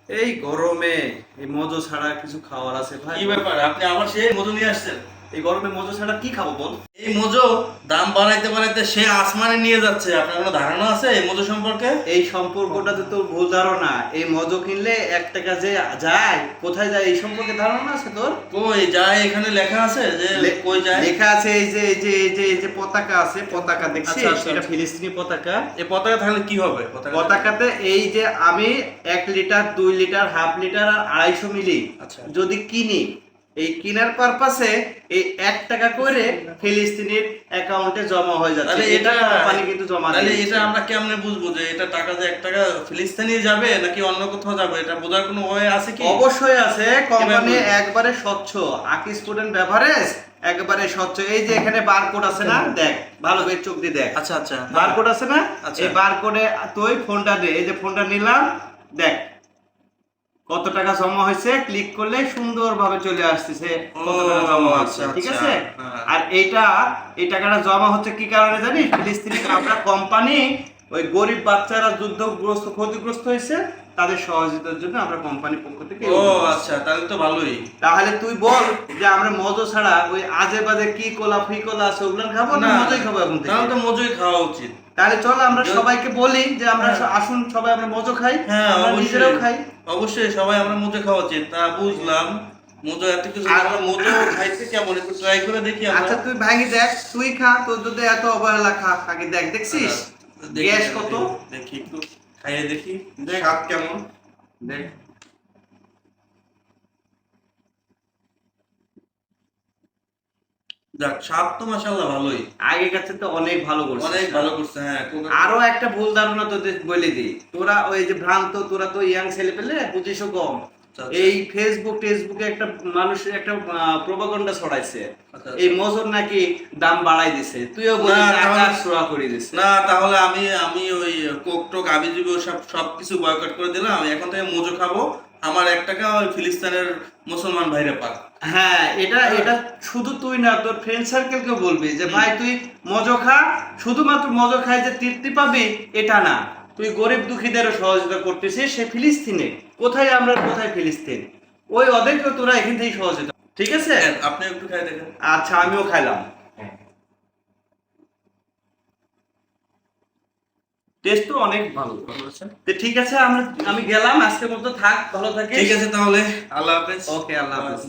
এই গরমে এই মজো ছাড়া কিছু খাওয়ার আছে ভাই? কি ব্যাপার, আপনি আবার সেই মজু নিয়ে আসছেন? এই গরমে মজো ছাড়া কি খাবো বল? এই মজু দাম বাড়াইতে বাড়াইতে সে আসমানে নিয়ে যাচ্ছে। আপনার কোনো ধারণা আছে এই মজু সম্পর্কে? এই সম্পর্কটা তো তোর ভুল ধারণা। এই মজো কিনলে 1 টাকা যে যায়, কোথায় যায় এই সম্পর্কে ধারণা আছে তোর? কই যায়? এখানে লেখা আছে যে কই যায়? লেখা আছে এই যে পতাকা আছে, পতাকা দেখছিস? আচ্ছা, আচ্ছা, এটা আচ্ছা। ফিলিস্তিনি পতাকা। এই পতাকা থাকলে কি হবে? পতাকাতে এই যে আমি 1 লিটার, 2 লিটার, হাফ লিটার আর 250 মিলি আচ্ছা। যদি কিনি, এই কিনার পারপাসে এই 1 টাকা করে ফিলিস্তিনির অ্যাকাউন্টে জমা হয়ে যাচ্ছে। তাহলে এটা এটা কোম্পানি কিন্তু জমা তাহলে দিয়েছে। এটা আমরা কেমনে বুঝবো যে এটা টাকা যে 1 টাকা ফিলিস্তিনে যাবে নাকি অন্য কোথাও যাবে? এটা বোঝার কোনো ওয়ে আছে কি? অবশ্যই আছে। কোম্পানি বুঝবো? একবারে স্বচ্ছ। আকি স্টুডেন্ট বেভারেজ একবারে স্বচ্ছ। এই যে এখানে বারকোড আছে না, দেখ ভালো করে চোখ দিয়ে দেখ। আচ্ছা আচ্ছা, বারকোড আছে না? আচ্ছা। এই বারকোডে তুই ফোনটা দে। এই যে ফোনটা নিলাম, দেখ কত টাকা জমা হয়েছে। ক্লিক করলে সুন্দরভাবে চলে আসতেছে কত টাকা জমা হচ্ছে, আচ্ছা, ঠিক আচ্ছা, আছে? হ্যাঁ। আর এই টাকাটা জমা হচ্ছে কি কারণে জানিস? ফিলিস্তিনি আমরা কোম্পানি ওই গরিব বাচ্চারা যুদ্ধগ্রস্ত, ক্ষতিগ্রস্ত হয়েছে, তাদের সহযোগিতার জন্য আমরা কোম্পানির পক্ষ থেকে ও আচ্ছা, তাহলে তো ভালোই। তাহলে তুই বল যে আমরা মজো ছাড়া ওই আজে বাজে কি কোলা ফি কোলা আছে ওগুলো খাবো না, মজোই খাবো এখন থেকে? তাহলে তো মজুই খাওয়া উচিত। তাহলে চল আমরা সবাইকে বলি যে আমরা হ্যাঁ। আসুন সবাই আমরা মজো খাই, হ্যাঁ, আমরা নিজেরাও খাই। অবশ্যই সবাই আমরা মজু খাওয়া উচিত। তা বুঝলাম, মজু এত কিছু, আমরা মজু খাইতে কেমন একটু ট্রাই করে দেখি আমরা। আচ্ছা তুই ভাঙি দেখ, তুই খা, তোর যদি এত অবহেলা খা, আগে দেখ, দেখছিস দেখি, গ্যাস কত? দেখি একটু খাইয়ে দেখি দেখ। স্বাদ কেমন। দেখ যাক, স্বাদ তো মাশাআল্লাহ ভালোই, আগেকার থেকে অনেক ভালো করছিস। অনেক ভালো করছে। হ্যাঁ, আরো একটা ভুল ধারণা তোদের বলে দিই, তোরা ওই যে ভ্রান্ত, তোরা তো ইয়াং ছেলে পেলে বুঝিসও কম। আচ্ছা, এই টেসবুকে একটা মানুষের একটা প্রোপাগান্ডা ছড়াইছে, আচ্ছা। এই মজুর নাকি দাম বাড়াই দিছে, তুইও বলিস না, তাহলে- আকাশ ছোঁয়া করে দিছে। না, তাহলে আমি আমি ওই কোক টোক আবিজুবি সবকিছু বয়কট করে দিলাম। আমি এখন থেকে মজু খাবো। আমার 1 টাকা ওই ফিলিস্তিনের মুসলমান ভাইরা পাক। হ্যাঁ, এটা শুধু তুই না, তোর ফ্রেন্ড সার্কেলকে বলবি যে ভাই তুই মজো খা। শুধুমাত্র মজো খাই যে তৃপ্তি পাবি এটা না, তুই গরিব দুঃখীদেরও সহযোগিতা করতেছিস। সে ফিলিস্তিনে কোথায়, আমরা কোথায় ফিলিস্তিন, ওই ওদেরকেও তোরা এখান থেকেই সহযোগিতা, ঠিক আছে? আপনি একটু খাই দেখেন। আচ্ছা আমিও খাইলাম, টেস্ট তো অনেক ভালো। তো ঠিক আছে, আমি গেলাম, আজকের মতো থাক, ভালো থাকিস। ঠিক আছে তাহলে, আল্লাহ হাফেজ। ওকে, আল্লাহ হাফেজ।